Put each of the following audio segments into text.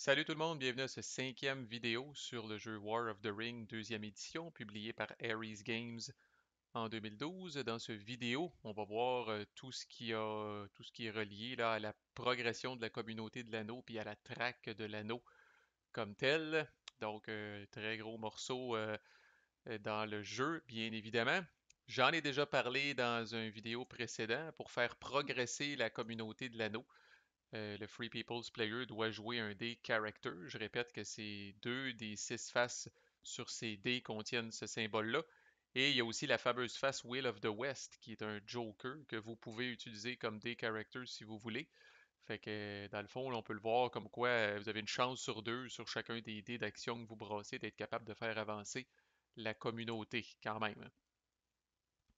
Salut tout le monde, bienvenue à ce cinquième vidéo sur le jeu War of the Ring deuxième édition, publié par Ares Games en 2012. Dans ce vidéo, on va voir tout ce qui est relié là, à la progression de la communauté de l'anneau puis à la traque de l'anneau comme tel. Donc, très gros morceau dans le jeu, bien évidemment. J'en ai déjà parlé dans une vidéo précédente pour faire progresser la communauté de l'anneau. Le Free People's Player doit jouer un dé character. Je répète que c'est deux des six faces sur ces dés contiennent ce symbole-là. Et il y a aussi la fameuse face Will of the West, qui est un joker que vous pouvez utiliser comme dé character si vous voulez. Fait que dans le fond, là, on peut le voir comme quoi vous avez une chance sur deux sur chacun des dés d'action que vous brassez d'être capable de faire avancer la communauté quand même.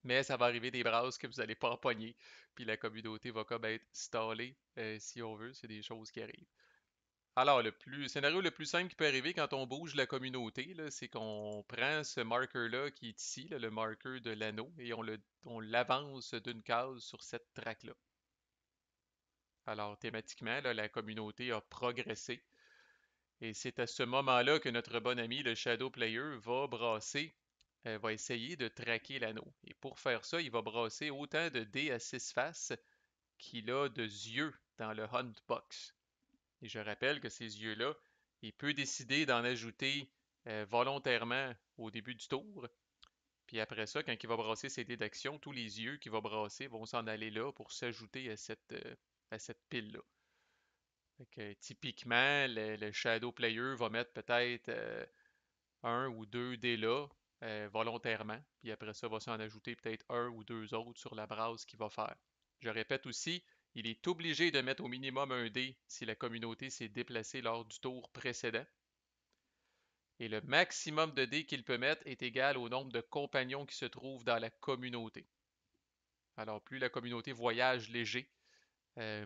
Mais ça va arriver des brasses que vous n'allez pas empoigner, puis la communauté va comme être stallée, si on veut, c'est des choses qui arrivent. Alors, scénario le plus simple qui peut arriver quand on bouge la communauté, là, c'est qu'on prend ce marker-là qui est ici, là, le marker de l'anneau, et on l'avance d'une case sur cette traque-là. Alors, thématiquement, là, la communauté a progressé, et c'est à ce moment-là que notre bon ami, le Shadow Player, va essayer de traquer l'anneau. Et pour faire ça, il va brasser autant de dés à six faces qu'il a de yeux dans le Hunt Box. Et je rappelle que ces yeux-là, il peut décider d'en ajouter volontairement au début du tour. Puis après ça, quand il va brasser ses dés d'action, tous les yeux qu'il va brasser vont s'en aller là pour s'ajouter à cette pile-là. Fait que, typiquement, le Shadow Player va mettre peut-être un ou deux dés là volontairement. Puis après ça, va s'en ajouter peut-être un ou deux autres sur la brasse qu'il va faire. Je répète aussi, il est obligé de mettre au minimum un dé si la communauté s'est déplacée lors du tour précédent. Et le maximum de dés qu'il peut mettre est égal au nombre de compagnons qui se trouvent dans la communauté. Alors, plus la communauté voyage léger,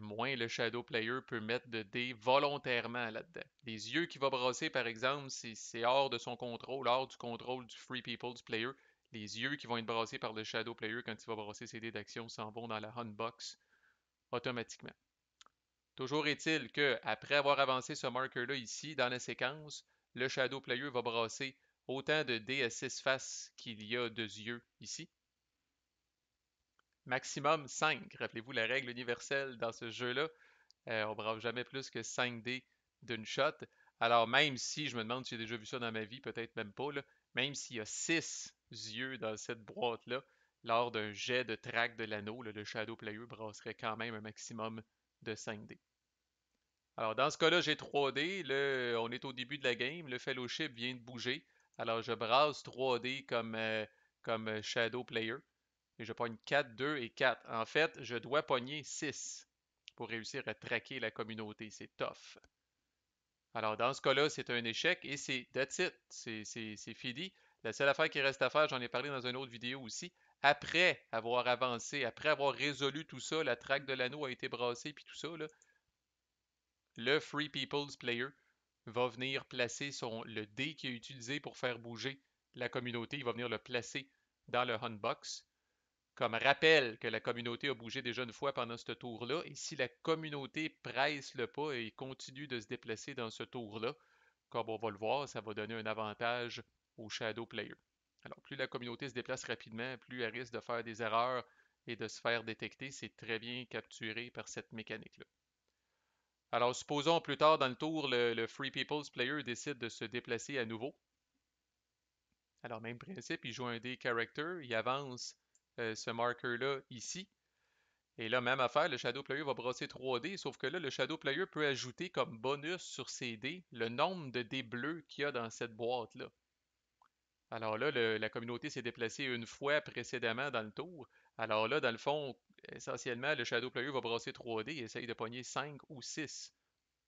moins le Shadow Player peut mettre de dés volontairement là-dedans. Les yeux qu'il va brasser, par exemple, c'est hors de son contrôle, hors du contrôle du Free People's Player. Les yeux qui vont être brassés par le Shadow Player quand il va brasser ses dés d'action s'en vont dans la Hunt Box automatiquement. Toujours est-il que, après avoir avancé ce marker-là ici, dans la séquence, le Shadow Player va brasser autant de dés à 6 faces qu'il y a de yeux ici. Maximum 5. Rappelez-vous la règle universelle dans ce jeu-là. On brasse jamais plus que 5 dés d'une shot. Alors même si, je me demande si j'ai déjà vu ça dans ma vie, peut-être même pas, là, même s'il y a 6 yeux dans cette boîte-là, lors d'un jet de track de l'anneau, le Shadow Player brasserait quand même un maximum de 5 dés. Alors, dans ce cas-là, j'ai 3D. On est au début de la game. Le Fellowship vient de bouger. Alors, je brasse 3D comme Shadow Player. Et je pogne 4, 2 et 4. En fait, je dois pogner 6 pour réussir à traquer la communauté. C'est tough. Alors, dans ce cas-là, c'est un échec et c'est that's it. C'est fini. La seule affaire qui reste à faire, j'en ai parlé dans une autre vidéo aussi, après avoir avancé, après avoir résolu tout ça, la traque de l'anneau a été brassée puis tout ça, là, le Free People's Player va venir placer le dé qu'il a utilisé pour faire bouger la communauté. Il va venir le placer dans le Hunt Box comme rappel que la communauté a bougé déjà une fois pendant ce tour-là. Et si la communauté presse le pas et continue de se déplacer dans ce tour-là, comme on va le voir, ça va donner un avantage au Shadow Player. Alors, plus la communauté se déplace rapidement, plus elle risque de faire des erreurs et de se faire détecter. C'est très bien capturé par cette mécanique-là. Alors, supposons plus tard dans le tour, le Free People's Player décide de se déplacer à nouveau. Alors, même principe, il joue un dé character, il avance ce marker-là ici. Et là, même affaire, le Shadow Player va brasser 3 dés, sauf que là, le Shadow Player peut ajouter comme bonus sur ses dés le nombre de dés bleus qu'il y a dans cette boîte-là. Alors là, la communauté s'est déplacée une fois précédemment dans le tour. Alors là, dans le fond, essentiellement, le Shadow Player va brasser 3 dés et essaye de pogner 5 ou 6.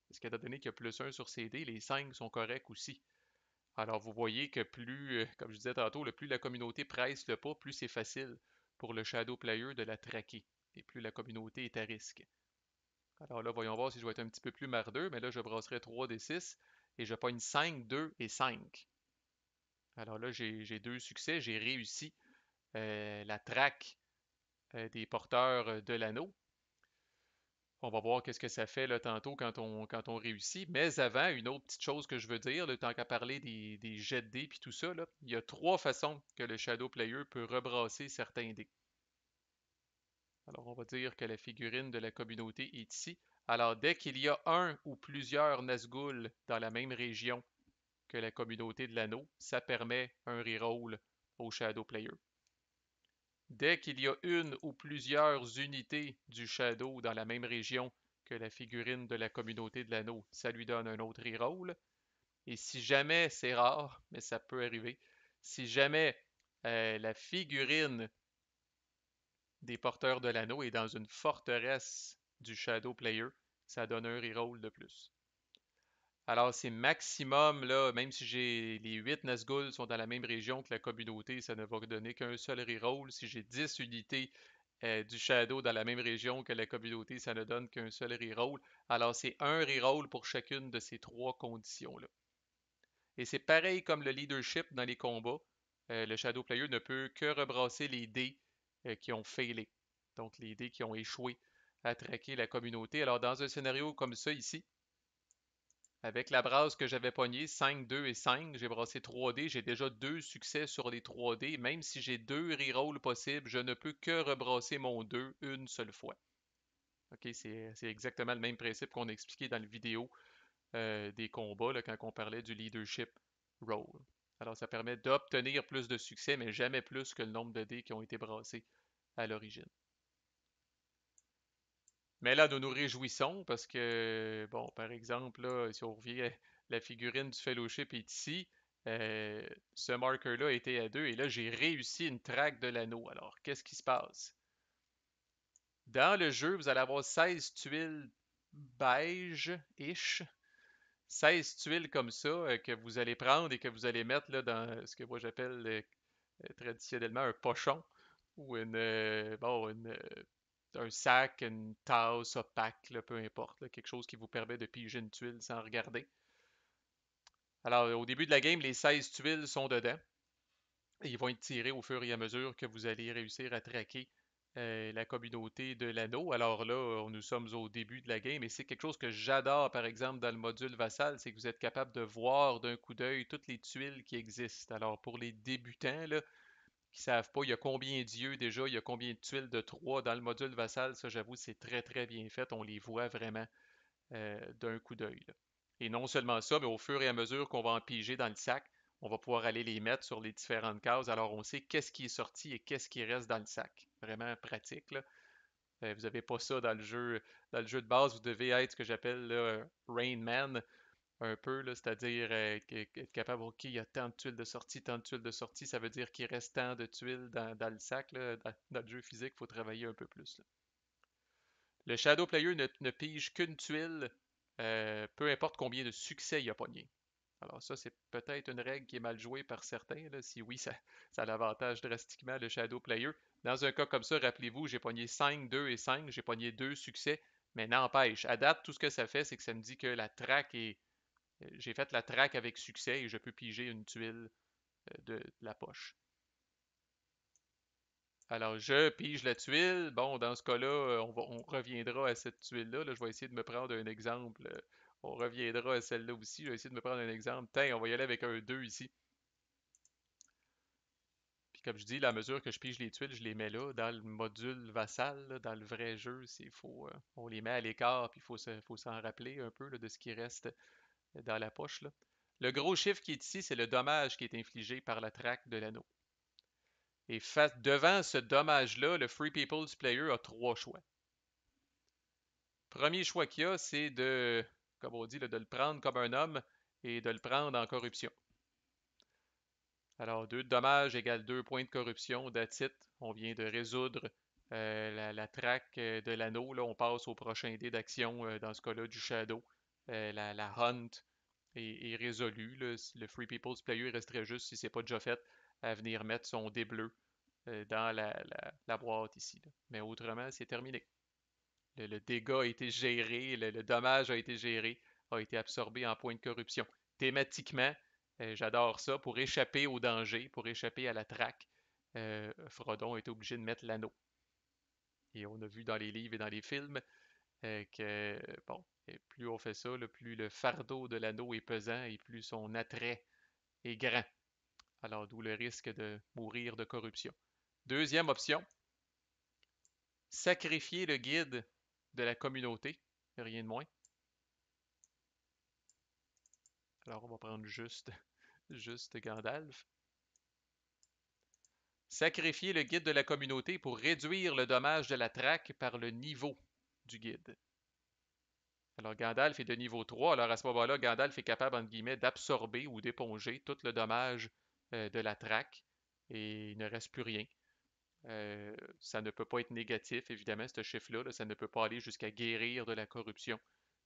Parce qu'étant donné qu'il y a plus 1 sur CD, les 5 sont corrects aussi. Alors vous voyez que plus, comme je disais tantôt, plus la communauté presse le pas, plus c'est facile pour le Shadow Player de la traquer. Et plus la communauté est à risque. Alors là, voyons voir si je vais être un petit peu plus mardeux, mais là, je brasserai 3 des 6 et je pogne 5, 2 et 5. Alors là, j'ai deux succès, j'ai réussi la traque des porteurs de l'anneau. On va voir qu'est-ce que ça fait là, tantôt quand on réussit. Mais avant, une autre petite chose que je veux dire, là, tant qu'à parler des jets de dés puis tout ça, là, il y a trois façons que le Shadow Player peut rebrasser certains dés. Alors, on va dire que la figurine de la communauté est ici. Alors, dès qu'il y a un ou plusieurs Nazgûl dans la même région que la communauté de l'anneau, ça permet un reroll au Shadow Player. Dès qu'il y a une ou plusieurs unités du Shadow dans la même région que la figurine de la communauté de l'anneau, ça lui donne un autre reroll. Et si jamais, c'est rare, mais ça peut arriver, si jamais la figurine des porteurs de l'anneau est dans une forteresse du Shadow Player, ça donne un reroll de plus. Alors, c'est maximum, là, même si j'ai les 8 Nazgûl sont dans la même région que la communauté, ça ne va donner qu'un seul reroll. Si j'ai 10 unités du Shadow dans la même région que la communauté, ça ne donne qu'un seul reroll. Alors, c'est un reroll pour chacune de ces trois conditions-là. Et c'est pareil comme le leadership dans les combats. Le Shadow Player ne peut que rebrasser les dés qui ont failé. Donc, les dés qui ont échoué à traquer la communauté. Alors, dans un scénario comme ça ici, avec la brasse que j'avais pognée, 5, 2 et 5, j'ai brassé 3 dés. J'ai déjà 2 succès sur les 3 dés. Même si j'ai 2 rerolls possibles, je ne peux que rebrasser mon 2 une seule fois. Ok, c'est exactement le même principe qu'on a expliqué dans la vidéo des combats là, quand on parlait du leadership roll. Alors ça permet d'obtenir plus de succès, mais jamais plus que le nombre de dés qui ont été brassés à l'origine. Mais là, nous nous réjouissons parce que, bon, par exemple, là, si on revient, la figurine du Fellowship est ici. Ce marker-là était à 2 et là, j'ai réussi une traque de l'anneau. Alors, qu'est-ce qui se passe? Dans le jeu, vous allez avoir 16 tuiles beige-ish, 16 tuiles comme ça que vous allez prendre et que vous allez mettre là, dans ce que moi j'appelle traditionnellement un pochon ou un sac, une tasse opaque, là, peu importe, là, quelque chose qui vous permet de piger une tuile sans regarder. Alors, au début de la game, les 16 tuiles sont dedans. Et ils vont être tirés au fur et à mesure que vous allez réussir à traquer la communauté de l'anneau. Alors là, nous sommes au début de la game et c'est quelque chose que j'adore, par exemple, dans le module Vassal, c'est que vous êtes capable de voir d'un coup d'œil toutes les tuiles qui existent. Alors pour les débutants, là, qui savent pas, il y a combien d'yeux déjà, il y a combien de tuiles de 3 dans le module Vassal, ça j'avoue, c'est très très bien fait. On les voit vraiment d'un coup d'œil. Et non seulement ça, mais au fur et à mesure qu'on va en piger dans le sac, on va pouvoir aller les mettre sur les différentes cases. Alors on sait qu'est-ce qui est sorti et qu'est-ce qui reste dans le sac. Vraiment pratique, là. Vous n'avez pas ça dans le jeu de base. Vous devez être ce que j'appelle Rain Man, un peu, là, c'est-à-dire être capable, OK, il y a tant de tuiles de sortie, tant de tuiles de sortie, ça veut dire qu'il reste tant de tuiles dans le sac. Là. Dans le jeu physique, il faut travailler un peu plus. Là. Le Shadow Player ne pige qu'une tuile, peu importe combien de succès il a pogné. Alors ça, c'est peut-être une règle qui est mal jouée par certains. Là. Si oui, ça l'avantage drastiquement le Shadow Player. Dans un cas comme ça, rappelez-vous, j'ai pogné 5, 2 et 5, j'ai pogné 2 succès, mais n'empêche, à date, tout ce que ça fait, c'est que ça me dit que la traque est... J'ai fait la traque avec succès et je peux piger une tuile de la poche. Alors, je pige la tuile. Bon, dans ce cas-là, on reviendra à cette tuile-là. Là, je vais essayer de me prendre un exemple. On reviendra à celle-là aussi. Je vais essayer de me prendre un exemple. Tiens, on va y aller avec un 2 ici. Puis comme je dis, à mesure que je pige les tuiles, je les mets là, dans le module vassal, là, dans le vrai jeu. On les met à l'écart, puis faut s'en rappeler un peu là, de ce qui reste dans la poche. Là. Le gros chiffre qui est ici, c'est le dommage qui est infligé par la traque de l'anneau. Et devant ce dommage-là, le Free People's Player a trois choix. Premier choix qu'il y a, c'est de, comme on dit, là, de le prendre comme un homme et de le prendre en corruption. Alors, 2 de dommages égale 2 points de corruption. That's it. On vient de résoudre la traque de l'anneau. Là, on passe au prochain dé d'action, dans ce cas-là, du Shadow. La Hunt est résolue. Là. Le Free People's Player resterait juste, si c'est pas déjà fait, à venir mettre son dé bleu dans la boîte ici. Là. Mais autrement, c'est terminé. Le dégât a été géré, le dommage a été géré, a été absorbé en points de corruption. Thématiquement, j'adore ça. Pour échapper au danger, pour échapper à la traque, Frodon est obligé de mettre l'anneau. Et on a vu dans les livres et dans les films bon, et plus on fait ça, là, plus le fardeau de l'anneau est pesant et plus son attrait est grand. Alors, d'où le risque de mourir de corruption. Deuxième option, sacrifier le guide de la communauté, rien de moins. Alors, on va prendre juste Gandalf. Sacrifier le guide de la communauté pour réduire le dommage de la traque par le niveau du guide. Alors, Gandalf est de niveau 3. Alors, à ce moment-là, Gandalf est capable, entre guillemets, d'absorber ou d'éponger tout le dommage de la traque et il ne reste plus rien. Ça ne peut pas être négatif, évidemment, ce chiffre-là. Là, ça ne peut pas aller jusqu'à guérir de la corruption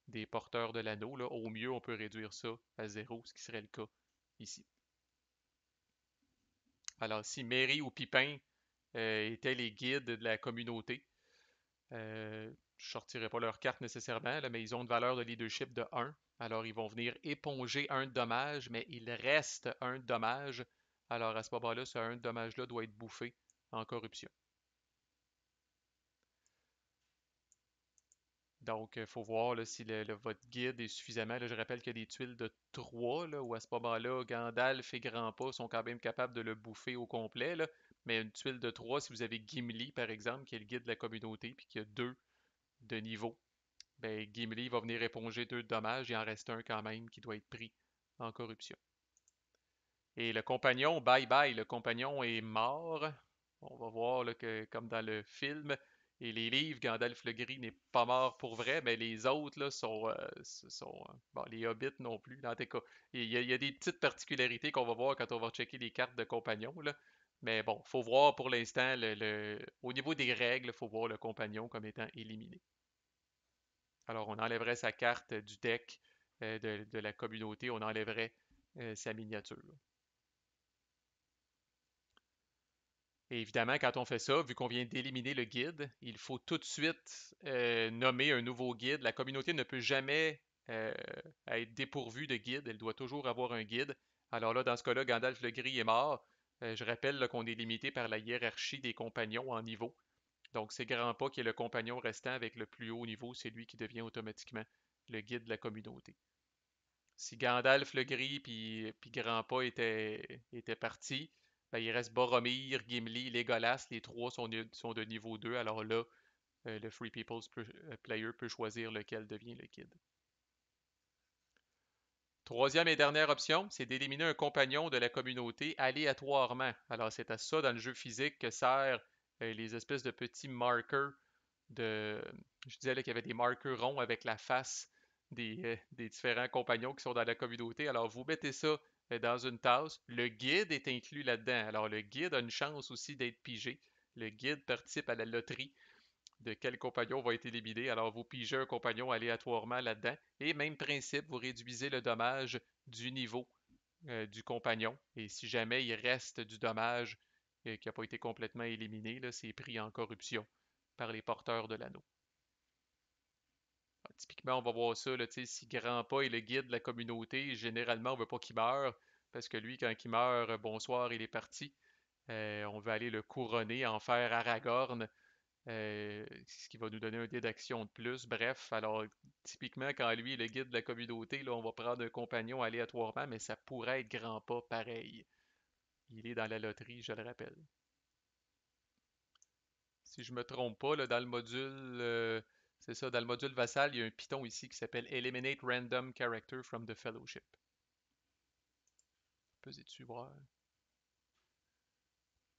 des porteurs de l'anneau. Là. Au mieux, on peut réduire ça à 0, ce qui serait le cas ici. Alors, si Merry ou Pipin étaient les guides de la communauté, je ne sortirai pas leur carte nécessairement, là, mais ils ont une valeur de leadership de 1. Alors, ils vont venir éponger un dommage, mais il reste un dommage. Alors, à ce moment-là, ce 1 dommage-là doit être bouffé en corruption. Donc, il faut voir là, si votre guide est suffisamment. Là, je rappelle qu'il y a des tuiles de 3, là, où à ce moment-là, Gandalf et Grandpa sont quand même capables de le bouffer au complet. Là. Mais une tuile de 3, si vous avez Gimli, par exemple, qui est le guide de la communauté, puis qu'il y a 2 de niveau, ben, Gimli va venir éponger 2 de dommages, il en reste un quand même qui doit être pris en corruption. Et le compagnon, bye bye, le compagnon est mort. On va voir là, que, comme dans le film et les livres, Gandalf le Gris n'est pas mort pour vrai, mais les autres là, bon, les hobbits non plus. En tout cas, il y a des petites particularités qu'on va voir quand on va checker les cartes de compagnons. Là. Mais bon, faut voir pour l'instant, au niveau des règles, il faut voir le compagnon comme étant éliminé. Alors, on enlèverait sa carte du deck de la communauté, on enlèverait sa miniature. Et évidemment, quand on fait ça, vu qu'on vient d'éliminer le guide, il faut tout de suite nommer un nouveau guide. La communauté ne peut jamais euh, être dépourvue de guide, elle doit toujours avoir un guide. Alors là, dans ce cas-là, Gandalf le Gris est mort. Je rappelle là, qu'on est limité par la hiérarchie des compagnons en niveau. Donc, c'est Grandpa qui est le compagnon restant avec le plus haut niveau, c'est lui qui devient automatiquement le guide de la communauté. Si Gandalf le Gris puis Grandpa étaient partis, ben, il reste Boromir, Gimli, Legolas, les trois sont de niveau 2, alors là, le Free People's Player peut choisir lequel devient le guide. Troisième et dernière option, c'est d'éliminer un compagnon de la communauté aléatoirement. Alors c'est à ça dans le jeu physique que servent les espèces de petits marqueurs de... Je disais qu'il y avait des marqueurs ronds avec la face des différents compagnons qui sont dans la communauté. Alors vous mettez ça dans une tasse. Le guide est inclus là-dedans. Alors le guide a une chance aussi d'être pigé. Le guide participe à la loterie de quel compagnon va être éliminé. Alors, vous pigez un compagnon aléatoirement là-dedans. Et même principe, vous réduisez le dommage du niveau du compagnon. Et si jamais il reste du dommage qui n'a pas été complètement éliminé, c'est pris en corruption par les porteurs de l'anneau. Typiquement, on va voir ça, là, si Grandpa est le guide de la communauté, généralement, on ne veut pas qu'il meure, parce que lui, quand il meurt, bonsoir, il est parti. On veut aller le couronner, en faire Aragorn, ce qui va nous donner un dé d'action de plus. Bref, alors typiquement, quand lui est le guide de la communauté, là, on va prendre un compagnon aléatoirement, mais ça pourrait être Grandpa pareil. Il est dans la loterie, je le rappelle. Si je me trompe pas, là, dans le module, c'est ça, dans le module vassal, il y a un piton ici qui s'appelle Eliminate Random Character from the Fellowship. Pesez-tu voir?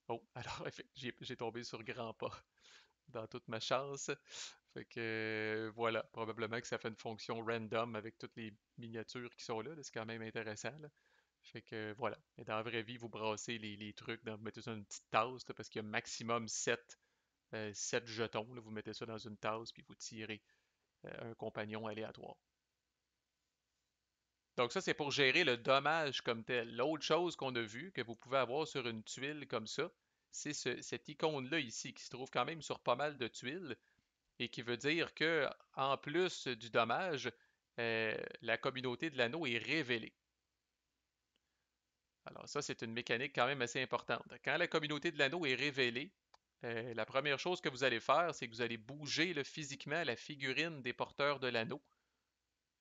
Oh, alors j'ai tombé sur Grandpa dans toute ma chance. Fait que voilà, probablement que ça fait une fonction random avec toutes les miniatures qui sont là. C'est quand même intéressant. Là. Fait que voilà. Et dans la vraie vie, vous brassez les trucs, vous mettez ça dans une petite tasse là, parce qu'il y a maximum 7 jetons. Là. Vous mettez ça dans une tasse puis vous tirez un compagnon aléatoire. Donc ça, c'est pour gérer le dommage comme tel. L'autre chose qu'on a vu, que vous pouvez avoir sur une tuile comme ça, c'est cette icône-là ici, qui se trouve quand même sur pas mal de tuiles, et qui veut dire que, en plus du dommage, la communauté de l'anneau est révélée. Alors ça, c'est une mécanique quand même assez importante. Quand la communauté de l'anneau est révélée, La première chose que vous allez faire, c'est que vous allez bouger là, physiquement la figurine des porteurs de l'anneau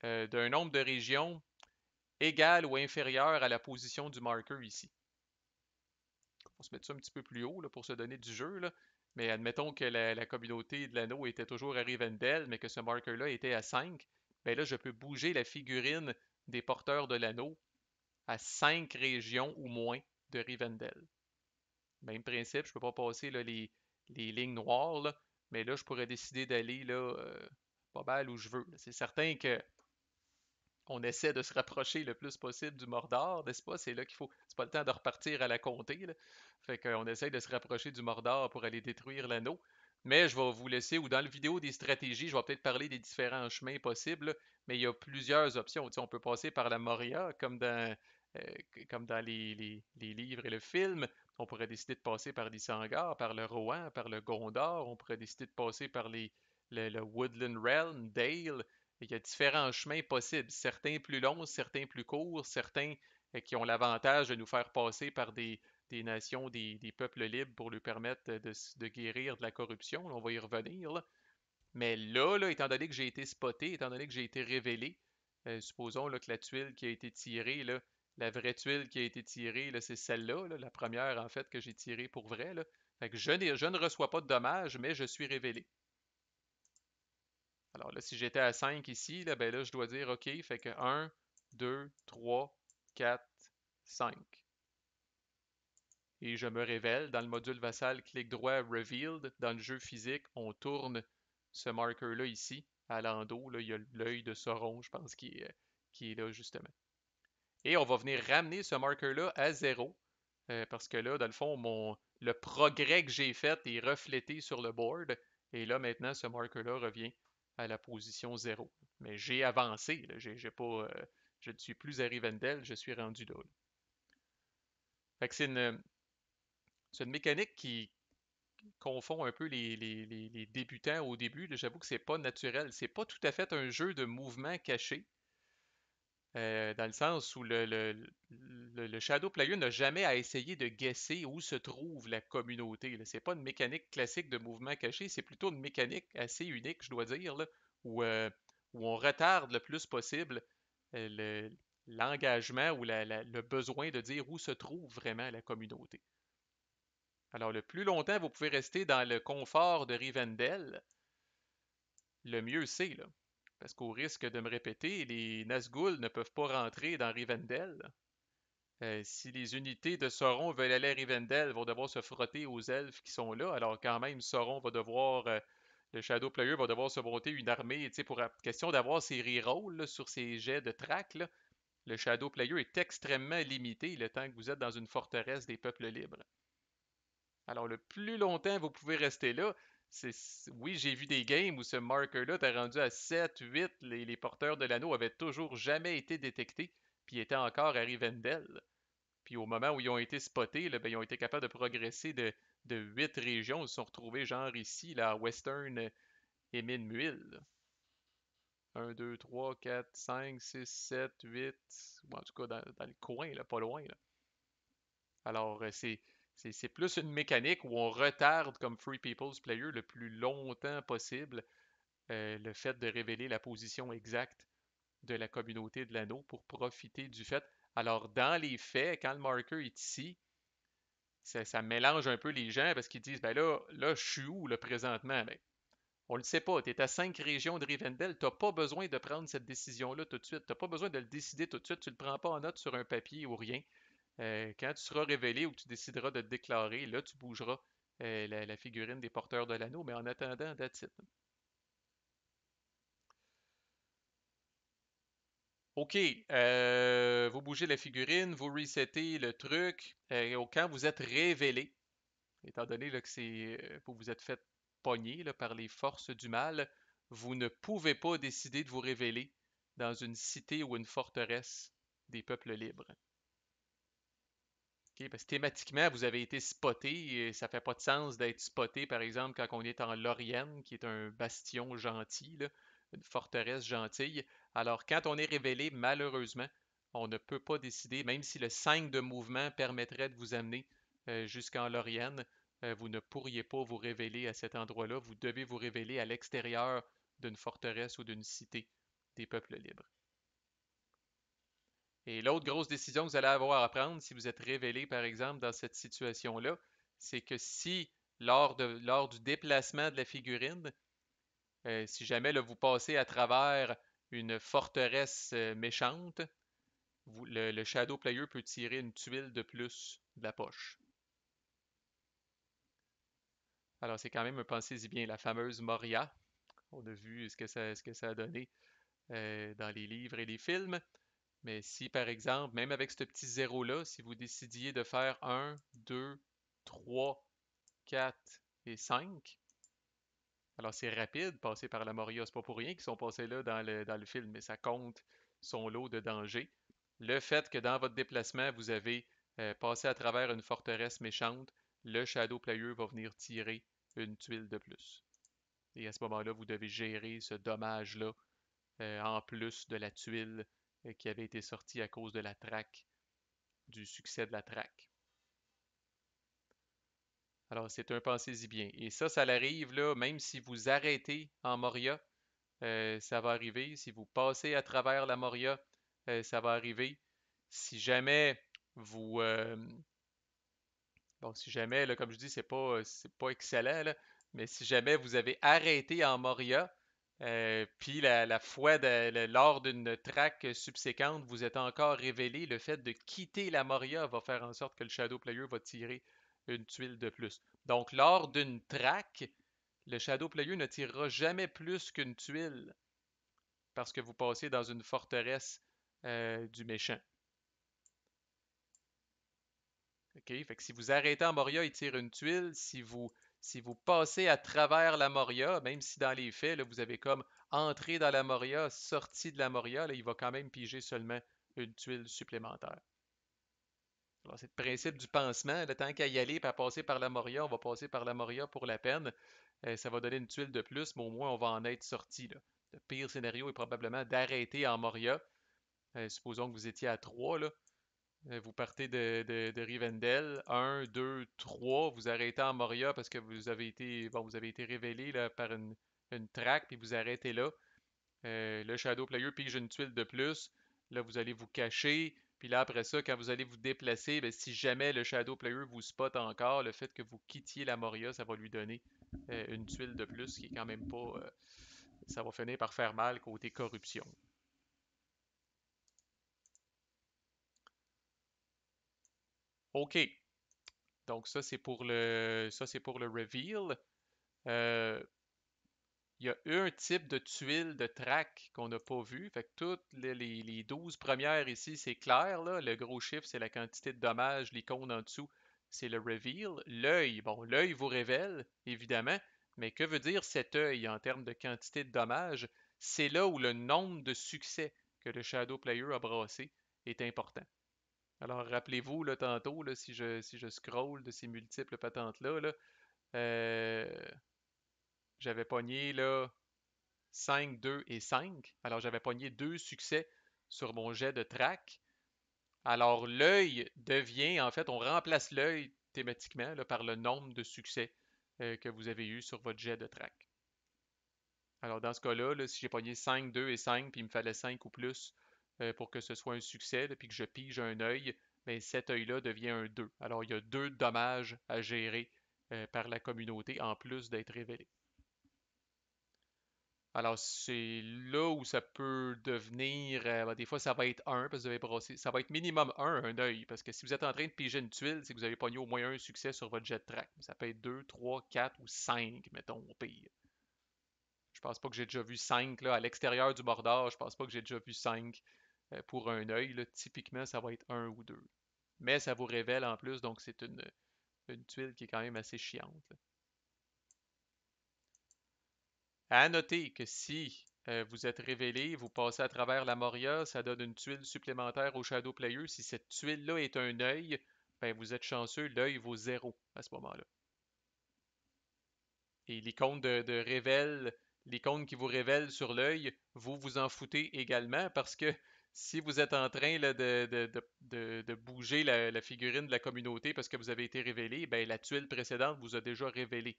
d'un nombre de régions égal ou inférieur à la position du marqueur ici. On va se mettre ça un petit peu plus haut là, pour se donner du jeu, là. Mais admettons que la communauté de l'anneau était toujours à Rivendell, mais que ce marqueur-là était à 5. Bien là, je peux bouger la figurine des porteurs de l'anneau à 5 régions ou moins de Rivendell. Même principe, je ne peux pas passer là, les lignes noires, là, mais là, je pourrais décider d'aller là, pas mal où je veux. C'est certain que on essaie de se rapprocher le plus possible du Mordor, n'est-ce pas? C'est là qu'il faut. C'est pas le temps de repartir à la comté, là. Fait qu'on essaie de se rapprocher du Mordor pour aller détruire l'anneau. Mais je vais vous laisser, ou dans la vidéo des stratégies, je vais peut-être parler des différents chemins possibles, là, mais il y a plusieurs options. Tu sais, on peut passer par la Moria, comme dans les livres et le film. On pourrait décider de passer par l'Isengard, par le Rohan, par le Gondor. On pourrait décider de passer par le Woodland Realm, Dale. Il y a différents chemins possibles, certains plus longs, certains plus courts, certains qui ont l'avantage de nous faire passer par des nations, des peuples libres pour lui permettre de guérir de la corruption. On va y revenir, là. Mais là, étant donné que j'ai été spoté, étant donné que j'ai été révélé, supposons là, que la tuile qui a été tirée, là, la vraie tuile qui a été tirée, là, c'est celle-là, là, la première en fait que j'ai tirée pour vrai. Là. Fait que je ne reçois pas de dommages, mais je suis révélé. Alors là, si j'étais à 5 ici, là, ben là, je dois dire OK, fait que 1, 2, 3, 4, 5. Et je me révèle. Dans le module vassal, clic droit, Revealed. Dans le jeu physique, on tourne ce marqueur-là ici, à l'endos. Là, il y a l'œil de Sauron, je pense, qui est là, justement. Et on va venir ramener ce marqueur-là à 0. Parce que là, dans le fond, le progrès que j'ai fait est reflété sur le board. Et là, maintenant, ce marqueur-là revient à la position 0. Mais j'ai avancé. Là. J'ai pas, je ne suis plus à Rivendell, je suis rendu là. Fait que c'est une mécanique qui confond un peu les débutants au début. J'avoue que c'est pas naturel. C'est pas tout à fait un jeu de mouvement caché. Dans le sens où le Shadow Player n'a jamais à essayer de guesser où se trouve la communauté. C'est pas une mécanique classique de mouvement caché, c'est plutôt une mécanique assez unique, je dois dire, là, où, euh, où on retarde le plus possible l'engagement ou le besoin de dire où se trouve vraiment la communauté. Alors, le plus longtemps vous pouvez rester dans le confort de Rivendell, le mieux c'est, là. Parce qu'au risque de me répéter, les Nazgûl ne peuvent pas rentrer dans Rivendell. Si les unités de Sauron veulent aller à Rivendell, ils vont devoir se frotter aux elfes qui sont là. Alors quand même, Sauron va devoir, le Shadow Player va devoir se monter une armée, tu sais, pour question d'avoir ses rerolls là, sur ses jets de track, là. Le Shadow Player est extrêmement limité le temps que vous êtes dans une forteresse des peuples libres. Alors, le plus longtemps vous pouvez rester là, oui, j'ai vu des games où ce marker-là t'as rendu à 7, 8, les porteurs de l'anneau avaient toujours jamais été détectés, puis étaient encore à Rivendell. Puis au moment où ils ont été spotés, là, ben, ils ont été capables de progresser de 8 régions. Ils se sont retrouvés genre ici, là, à Western et Muil. 1, 2, 3, 4, 5, 6, 7, 8, ou en tout cas dans le coin, là, pas loin. Là. Alors, c'est plus une mécanique où on retarde comme Free People's Player le plus longtemps possible le fait de révéler la position exacte de la communauté de l'anneau pour profiter du fait. Alors, dans les faits, quand le marker est ici, ça mélange un peu les gens parce qu'ils disent, ben là, je suis où là, présentement? Ben, on le sait pas. Tu es à 5 régions de Rivendell. Tu n'as pas besoin de prendre cette décision-là tout de suite. Tu n'as pas besoin de le décider tout de suite. Tu ne le prends pas en note sur un papier ou rien. Quand tu seras révélé ou que tu décideras de te déclarer, là, tu bougeras la figurine des porteurs de l'anneau, mais en attendant, that's it. OK, vous bougez la figurine, vous resettez le truc. Quand vous êtes révélé, étant donné là, que vous vous êtes fait pogner là, par les forces du mal, vous ne pouvez pas décider de vous révéler dans une cité ou une forteresse des peuples libres. OK, parce que thématiquement, vous avez été spoté et ça fait pas de sens d'être spoté, par exemple, quand on est en Lorien, qui est un bastion gentil, là, une forteresse gentille. Alors, quand on est révélé, malheureusement, on ne peut pas décider, même si le 5 de mouvement permettrait de vous amener jusqu'en Lorien, vous ne pourriez pas vous révéler à cet endroit-là. Vous devez vous révéler à l'extérieur d'une forteresse ou d'une cité des peuples libres. Et l'autre grosse décision que vous allez avoir à prendre si vous êtes révélé, par exemple, dans cette situation-là, c'est que si, lors du déplacement de la figurine, si jamais là, vous passez à travers une forteresse méchante, le Shadow Player peut tirer une tuile de plus de la poche. Alors, c'est quand même, pensez-y bien, la fameuse Moria. On a vu ce que ça a donné dans les livres et les films. Mais si, par exemple, même avec ce petit zéro-là, si vous décidiez de faire 1, 2, 3, 4 et 5, alors c'est rapide, passer par la Moria, c'est pas pour rien qu'ils sont passés là dans le film, mais ça compte son lot de dangers. Le fait que dans votre déplacement, vous avez passé à travers une forteresse méchante, le Shadow Player va venir tirer une tuile de plus. Et à ce moment-là, vous devez gérer ce dommage-là en plus de la tuile qui avait été sortie à cause de la traque, du succès de la traque. Alors, c'est un pensez-y bien. Et ça l'arrive là, même si vous arrêtez en Moria, ça va arriver. Si vous passez à travers la Moria, ça va arriver. Si jamais vous, bon, si jamais, là, comme je dis, c'est pas excellent, là, mais si jamais vous avez arrêté en Moria, puis la fois lors d'une traque subséquente, vous êtes encore révélé, le fait de quitter la Moria va faire en sorte que le Shadow Player va tirer une tuile de plus. Donc, lors d'une traque, le Shadow Player ne tirera jamais plus qu'une tuile parce que vous passez dans une forteresse du méchant. OK? Fait que si vous arrêtez en Moria, il tire une tuile. Si vous passez à travers la Moria, même si dans les faits, là, vous avez comme entré dans la Moria, sorti de la Moria, là, il va quand même piger seulement une tuile supplémentaire. Alors, c'est le principe du pansement. Le temps qu'à y aller et à passer par la Moria, on va passer par la Moria pour la peine. Ça va donner une tuile de plus, mais au moins on va en être sorti. Là. Le pire scénario est probablement d'arrêter en Moria. Supposons que vous étiez à 3, là. Vous partez de Rivendell, 1, 2, 3, vous arrêtez en Moria parce que vous avez été révélé là, par une traque, puis vous arrêtez là. Le Shadow Player pige une tuile de plus. Là, vous allez vous cacher. Puis là, après ça, quand vous allez vous déplacer, ben, si jamais le Shadow Player vous spot encore, le fait que vous quittiez la Moria, ça va lui donner une tuile de plus, qui est quand même pas. Ça va finir par faire mal côté corruption. OK. Donc ça c'est pour le reveal. Euh, Il y a un type de tuile de track qu'on n'a pas vu. Fait que toutes les 12 premières ici, c'est clair, là. Le gros chiffre, c'est la quantité de dommages. L'icône en dessous, c'est le reveal. L'œil, bon, l'œil vous révèle, évidemment. Mais que veut dire cet œil en termes de quantité de dommages? C'est là où le nombre de succès que le Shadow Player a brassé est important. Alors, rappelez-vous, là, tantôt, là, si je scroll de ces multiples patentes-là, là, euh, j'avais pogné là, 5, 2 et 5. Alors, j'avais pogné deux succès sur mon jet de track. Alors, l'œil devient, en fait, on remplace l'œil thématiquement là, par le nombre de succès que vous avez eu sur votre jet de track. Alors, dans ce cas-là, là, si j'ai pogné 5, 2 et 5, puis il me fallait 5 ou plus pour que ce soit un succès, là, puis que je pige un œil, bien, cet œil-là devient un 2. Alors, il y a deux dommages à gérer par la communauté en plus d'être révélé. Alors, c'est là où ça peut devenir. Ben, des fois, ça va être un, parce que vous avez brassé. Ça va être minimum un œil. Parce que si vous êtes en train de piger une tuile, c'est que vous avez pogné au moins un succès sur votre jet de track. Ça peut être 2, 3, 4 ou 5, mettons, au pire. Je pense pas que j'ai déjà vu 5 là, à l'extérieur du bordage. Je pense pas que j'ai déjà vu 5 pour un œil. Là. Typiquement, ça va être un ou deux. Mais ça vous révèle en plus, donc c'est une tuile qui est quand même assez chiante. Là. À noter que si vous êtes révélé, vous passez à travers la Moria, ça donne une tuile supplémentaire au Shadow Player. Si cette tuile-là est un œil, ben vous êtes chanceux, l'œil vaut 0 à ce moment-là. Et l'icône de révèle, l'icône qui vous révèle sur l'œil, vous vous en foutez également parce que Si vous êtes en train là, de bouger la figurine de la communauté parce que vous avez été révélé, ben, la tuile précédente vous a déjà révélé.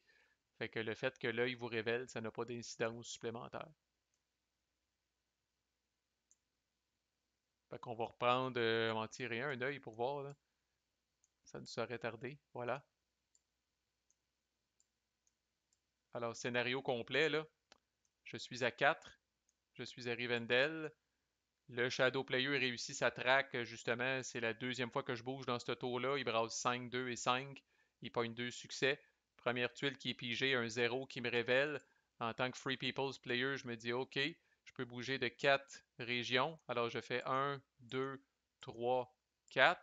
Fait que le fait que l'œil vous révèle, ça n'a pas d'incidence supplémentaire. Fait qu'on va reprendre, on va en tirer un œil pour voir, là. Ça nous serait tardé. Voilà. Alors, scénario complet, là. Je suis à 4. Je suis à Rivendell. Le Shadow Player réussit sa track, justement. C'est la deuxième fois que je bouge dans ce tour-là. Il brasse 5, 2 et 5. Il pogne 2 succès. Première tuile qui est pigée, un 0 qui me révèle. En tant que Free People's Player, je me dis OK, je peux bouger de 4 régions. Alors je fais 1, 2, 3, 4.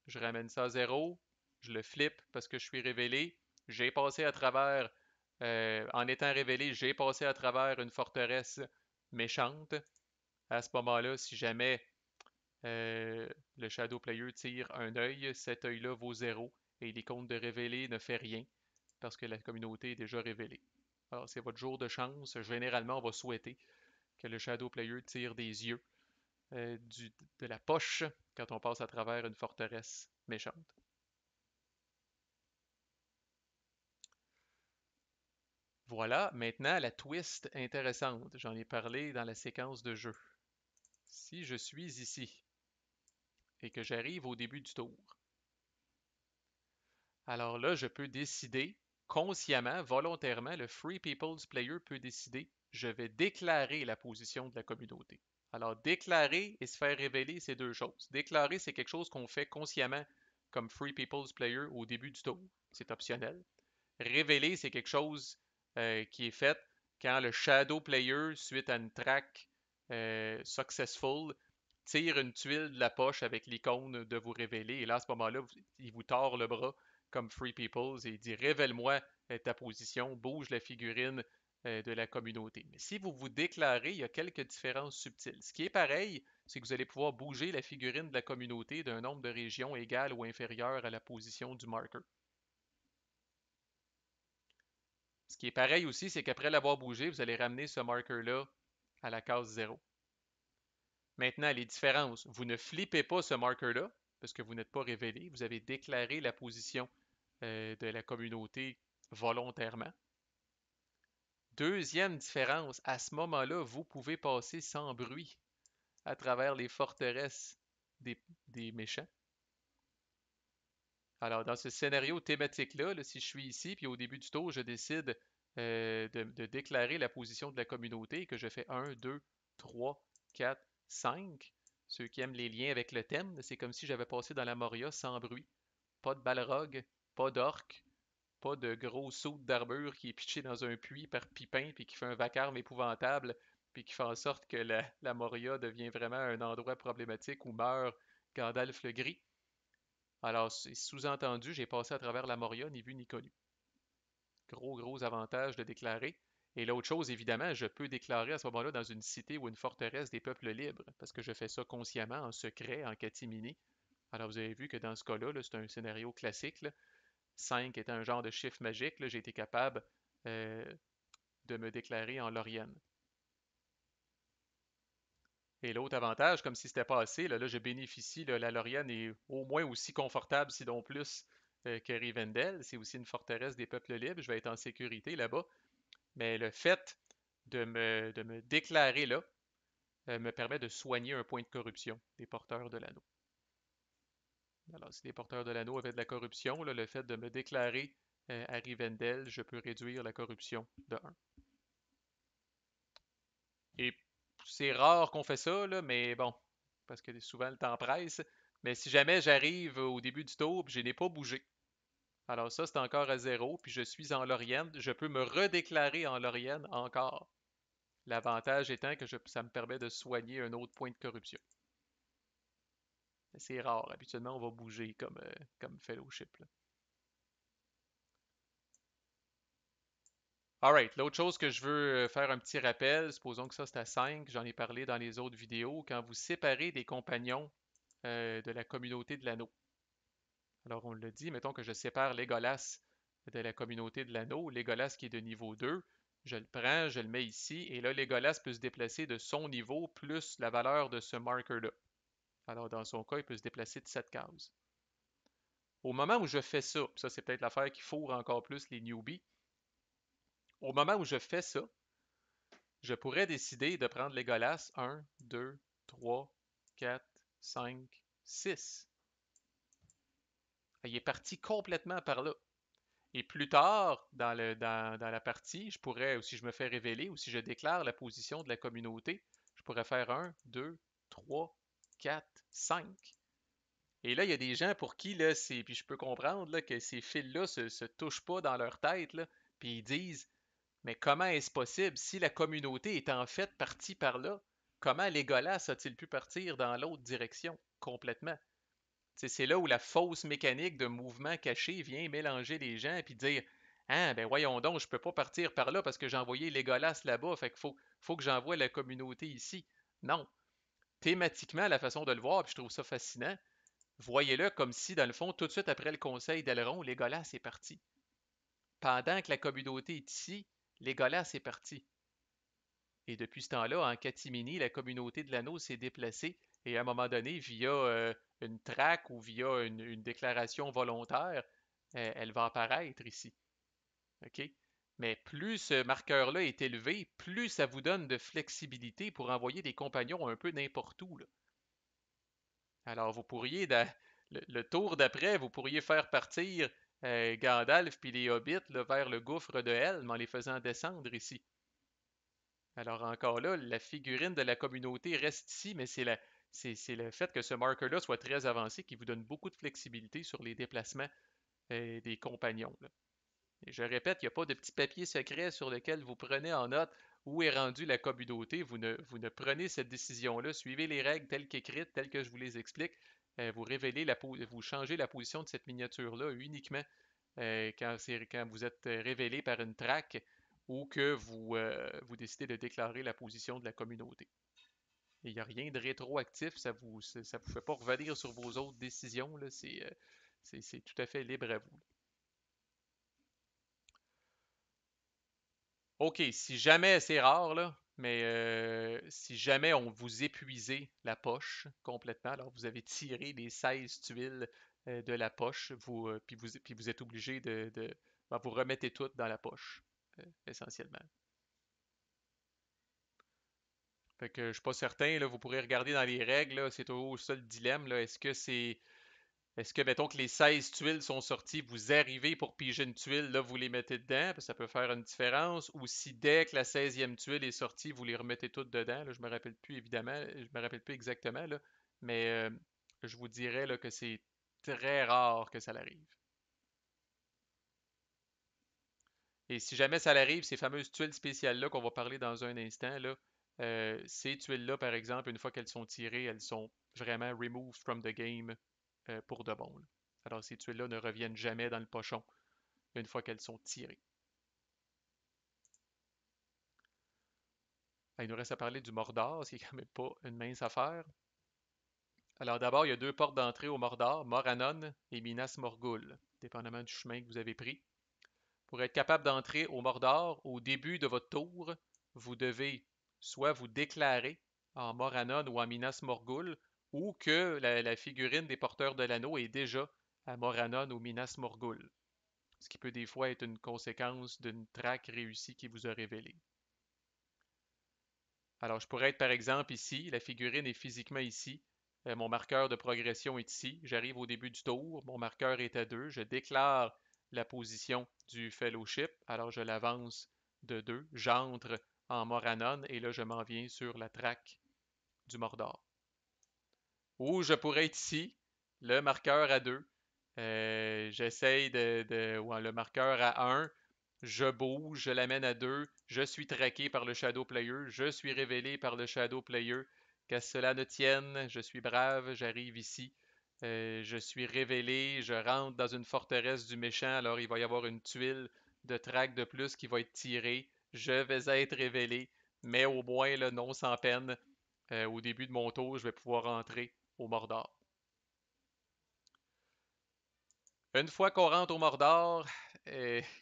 Je ramène ça à 0. Je le flippe parce que je suis révélé. J'ai passé à travers, en étant révélé, j'ai passé à travers une forteresse méchante. À ce moment-là, si jamais le Shadow Player tire un œil, cet œil-là vaut 0 et l'icône de révéler ne fait rien parce que la communauté est déjà révélée. Alors, c'est votre jour de chance. Généralement, on va souhaiter que le Shadow Player tire des yeux de la poche quand on passe à travers une forteresse méchante. Voilà, maintenant la twist intéressante. J'en ai parlé dans la séquence de jeu. Si je suis ici et que j'arrive au début du tour, alors là, je peux décider consciemment, volontairement, le Free People's Player peut décider, je vais déclarer la position de la communauté. Alors, déclarer et se faire révéler, c'est deux choses. Déclarer, c'est quelque chose qu'on fait consciemment comme Free People's Player au début du tour. C'est optionnel. Révéler, c'est quelque chose qui est fait quand le Shadow Player, suite à une track successful, tire une tuile de la poche avec l'icône de vous révéler. Et là, à ce moment-là, il vous tord le bras comme Free Peoples et il dit révèle-moi ta position, bouge la figurine de la communauté. Mais si vous vous déclarez, il y a quelques différences subtiles. Ce qui est pareil, c'est que vous allez pouvoir bouger la figurine de la communauté d'un nombre de régions égal ou inférieur à la position du marqueur. Ce qui est pareil aussi, c'est qu'après l'avoir bougé, vous allez ramener ce marqueur-là à la case 0. Maintenant, les différences. Vous ne flippez pas ce marqueur-là, parce que vous n'êtes pas révélé. Vous avez déclaré la position de la communauté volontairement. Deuxième différence, à ce moment-là, vous pouvez passer sans bruit à travers les forteresses des, des méchants. Alors, dans ce scénario thématique-là, là, si je suis ici, puis au début du tour, je décide de déclarer la position de la communauté, que je fais 1, 2, 3, 4, 5. Ceux qui aiment les liens avec le thème, c'est comme si j'avais passé dans la Moria sans bruit. Pas de balrog, pas d'orque, pas de gros saut d'armure qui est pitché dans un puits par Pipin, puis qui fait un vacarme épouvantable, puis qui fait en sorte que la Moria devient vraiment un endroit problématique où meurt Gandalf le Gris. Alors, c'est sous-entendu, j'ai passé à travers la Moria, ni vu ni connu. Gros avantage de déclarer. Et l'autre chose, évidemment, je peux déclarer à ce moment-là dans une cité ou une forteresse des peuples libres, parce que je fais ça consciemment, en secret, en catimini. Alors, vous avez vu que dans ce cas-là, c'est un scénario classique. 5 étant un genre de chiffre magique, j'ai été capable euh, de me déclarer en Lorienne. Et l'autre avantage, comme si c'était pas assez, là, je bénéficie, là, la Lorienne est au moins aussi confortable, sinon plus, que Rivendell. C'est aussi une forteresse des peuples libres. Je vais être en sécurité là-bas. Mais le fait de me déclarer là me permet de soigner un point de corruption des porteurs de l'anneau. Alors, si les porteurs de l'anneau avaient de la corruption, là, le fait de me déclarer à Rivendell, je peux réduire la corruption de 1. Et c'est rare qu'on fait ça, là, mais bon, parce que souvent le temps presse. Mais si jamais j'arrive au début du tour et je n'ai pas bougé, alors ça c'est encore à 0, puis je suis en Lorienne, je peux me redéclarer en Lorienne encore. L'avantage étant que ça me permet de soigner un autre point de corruption. C'est rare, habituellement on va bouger comme Fellowship. Là. Alright, l'autre chose que je veux faire un petit rappel, supposons que ça c'est à 5, j'en ai parlé dans les autres vidéos, quand vous séparez des compagnons de la communauté de l'anneau. Alors on le dit, mettons que je sépare Legolas de la communauté de l'anneau, Legolas qui est de niveau 2, Je le prends, je le mets ici, et là, Legolas peut se déplacer de son niveau plus la valeur de ce marker-là. Alors, dans son cas, il peut se déplacer de 7 cases. Au moment où je fais ça, ça c'est peut-être l'affaire qui fourre encore plus les newbies, au moment où je fais ça, je pourrais décider de prendre Legolas 1, 2, 3, 4, 5, 6. Il est parti complètement par là. Et plus tard dans la partie, je pourrais, ou si je me fais révéler, ou si je déclare la position de la communauté, je pourrais faire 1, 2, 3, 4, 5. Et là, il y a des gens pour qui, là, puis je peux comprendre là, que ces fils-là se touchent pas dans leur tête, là, puis ils disent, mais comment est-ce possible? Si la communauté est en fait partie par là, comment Legolas a-t-il pu partir dans l'autre direction complètement? C'est là où la fausse mécanique de mouvement caché vient mélanger les gens et dire ah, ben voyons donc, je peux pas partir par là parce que j'ai envoyé Legolas là-bas, fait qu'il faut que j'envoie la communauté ici. Non. Thématiquement, la façon de le voir, puis je trouve ça fascinant, voyez-le comme si, dans le fond, tout de suite après le conseil d'Aileron, Legolas est parti. Pendant que la communauté est ici, Legolas est parti. Et depuis ce temps-là, en catimini, la communauté de l'anneau s'est déplacée et à un moment donné, via une traque ou via une déclaration volontaire, elle va apparaître ici. OK? Mais plus ce marqueur-là est élevé, plus ça vous donne de flexibilité pour envoyer des compagnons un peu n'importe où, là. Alors, vous pourriez, le tour d'après, vous pourriez faire partir Gandalf puis les hobbits là, vers le gouffre de Helm en les faisant descendre ici. Alors encore là, la figurine de la communauté reste ici, mais c'est le fait que ce marker-là soit très avancé qui vous donne beaucoup de flexibilité sur les déplacements des compagnons, là. Et je répète, il n'y a pas de petit papier secret sur lequel vous prenez en note où est rendue la communauté. Vous ne prenez cette décision-là. Suivez les règles telles qu'écrites, telles que je vous les explique. Vous révélez vous changez la position de cette miniature-là uniquement quand vous êtes révélé par une traque ou que vous décidez de déclarer la position de la communauté. Il n'y a rien de rétroactif, ça vous fait pas revenir sur vos autres décisions, là, c'est tout à fait libre à vous. OK, si jamais, c'est rare, là, mais si jamais on vous épuisez la poche complètement, alors vous avez tiré les 16 tuiles de la poche, puis vous êtes obligé ben, vous remettez toutes dans la poche, essentiellement. Fait que je suis pas certain, là, vous pourrez regarder dans les règles, là, c'est toujours ça le dilemme, là. Est-ce que, mettons que les 16 tuiles sont sorties, vous arrivez pour piger une tuile, là, vous les mettez dedans, ça peut faire une différence, ou si dès que la 16e tuile est sortie, vous les remettez toutes dedans, là, je me rappelle plus évidemment, je me rappelle plus exactement, là, mais je vous dirais là, que c'est très rare que ça l'arrive. Et si jamais ça l'arrive, ces fameuses tuiles spéciales-là qu'on va parler dans un instant, là, ces tuiles-là, par exemple, une fois qu'elles sont tirées, elles sont vraiment removed from the game pour de bon, là. Alors ces tuiles-là ne reviennent jamais dans le pochon une fois qu'elles sont tirées. Il nous reste à parler du Mordor, ce qui n'est quand même pas une mince affaire. Alors d'abord, il y a deux portes d'entrée au Mordor, Morannon et Minas Morgul, dépendamment du chemin que vous avez pris. Pour être capable d'entrer au Mordor, au début de votre tour, vous devez soit vous déclarer en Morannon ou en Minas Morgul, ou que la figurine des porteurs de l'anneau est déjà à Morannon ou Minas Morgul, ce qui peut des fois être une conséquence d'une traque réussie qui vous a révélé. Alors, je pourrais être par exemple ici, la figurine est physiquement ici, mon marqueur de progression est ici, j'arrive au début du tour, mon marqueur est à 2, je déclare la position du fellowship, alors je l'avance de 2, j'entre en Morannon et là je m'en viens sur la traque du Mordor. Ou je pourrais être ici, le marqueur à 2, j'essaye ouais, le marqueur à 1, je bouge, je l'amène à 2, je suis traqué par le Shadow Player, je suis révélé par le Shadow Player. Qu'à cela ne tienne, je suis brave, j'arrive ici, je suis révélé, je rentre dans une forteresse du méchant, alors il va y avoir une tuile de traque de plus qui va être tirée, je vais être révélé, mais au moins, là, non sans peine, au début de mon tour, je vais pouvoir entrer au Mordor. Une fois qu'on rentre au Mordor,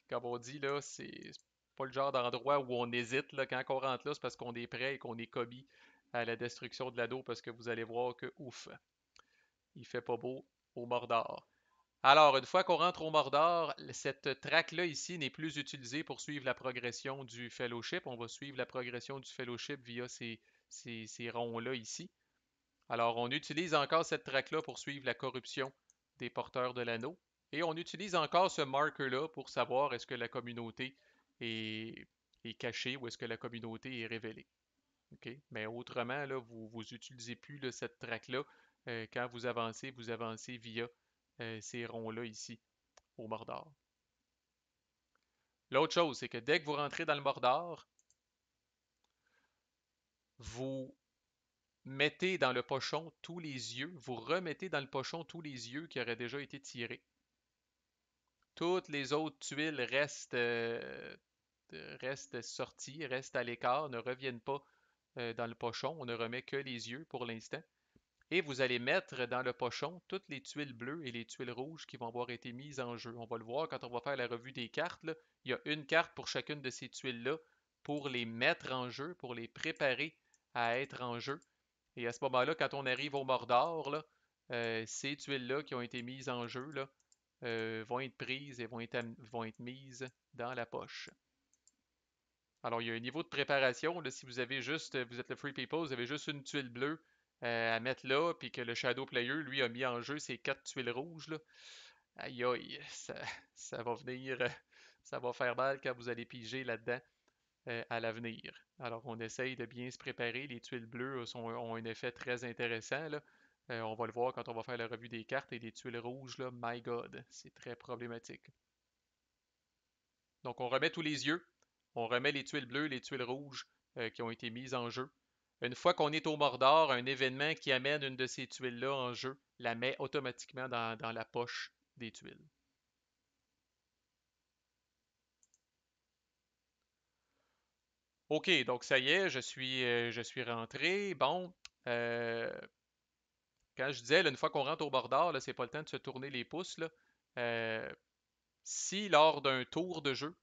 comme on dit là, pas le genre d'endroit où on hésite là, quand on rentre là, c'est parce qu'on est prêt et qu'on est commis à la destruction de l'anneau parce que vous allez voir que ouf, il fait pas beau au Mordor. Alors, une fois qu'on rentre au Mordor, cette track-là ici n'est plus utilisée pour suivre la progression du Fellowship. On va suivre la progression du Fellowship via ces ronds-là ici. Alors, on utilise encore cette track-là pour suivre la corruption des porteurs de l'anneau. Et on utilise encore ce marker-là pour savoir est-ce que la communauté est, est cachée ou est-ce que la communauté est révélée. OK? Mais autrement, là, vous n'utilisez plus là, cette track-là. Quand vous avancez via ces ronds-là ici au Mordor. L'autre chose, c'est que dès que vous rentrez dans le Mordor, vous mettez dans le pochon tous les yeux, vous remettez dans le pochon tous les yeux qui auraient déjà été tirés. Toutes les autres tuiles restent sorties, restent à l'écart, ne reviennent pas dans le pochon. On ne remet que les yeux pour l'instant. Et vous allez mettre dans le pochon toutes les tuiles bleues et les tuiles rouges qui vont avoir été mises en jeu. On va le voir quand on va faire la revue des cartes, là. Il y a une carte pour chacune de ces tuiles-là pour les mettre en jeu, pour les préparer à être en jeu. Et à ce moment-là, quand on arrive au Mordor, là, ces tuiles-là qui ont été mises en jeu là, vont être prises et vont être mises dans la poche. Alors, il y a un niveau de préparation. Là, si vous avez juste, vous êtes le Free People, vous avez juste une tuile bleue à mettre là, puis que le Shadow Player, lui, a mis en jeu ses 4 tuiles rouges, là. Aïe aïe, ça va venir, ça va faire mal quand vous allez piger là-dedans à l'avenir. Alors, on essaye de bien se préparer. Les tuiles bleues ont un effet très intéressant, là. On va le voir quand on va faire la revue des cartes. Et les tuiles rouges, là, my God, c'est très problématique. Donc, on remet tous les yeux. On remet les tuiles bleues, les tuiles rouges qui ont été mises en jeu. Une fois qu'on est au Mordor, un événement qui amène une de ces tuiles-là en jeu la met automatiquement dans la poche des tuiles. OK, donc ça y est, je suis rentré. Bon, euh, quand je disais, là, une fois qu'on rentre au Mordor, là, c'est pas le temps de se tourner les pouces, là. Euh, si lors d'un tour de jeu,